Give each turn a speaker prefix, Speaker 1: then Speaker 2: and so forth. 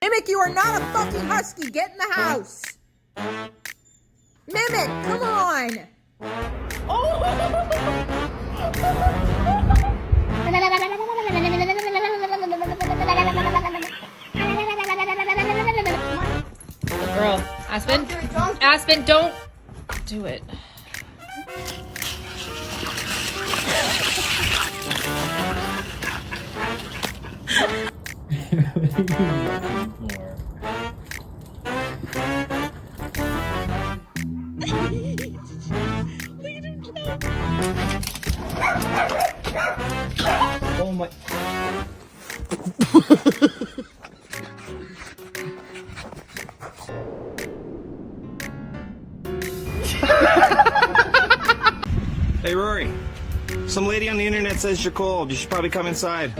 Speaker 1: Mimic, you are not a fucking husky. Get in the house. Mimic, come on.
Speaker 2: Girl, Aspen, Aspen, don't do it.
Speaker 3: Oh my.
Speaker 4: Hey, Rory. Some lady on the internet says you're cold. You should probably come inside.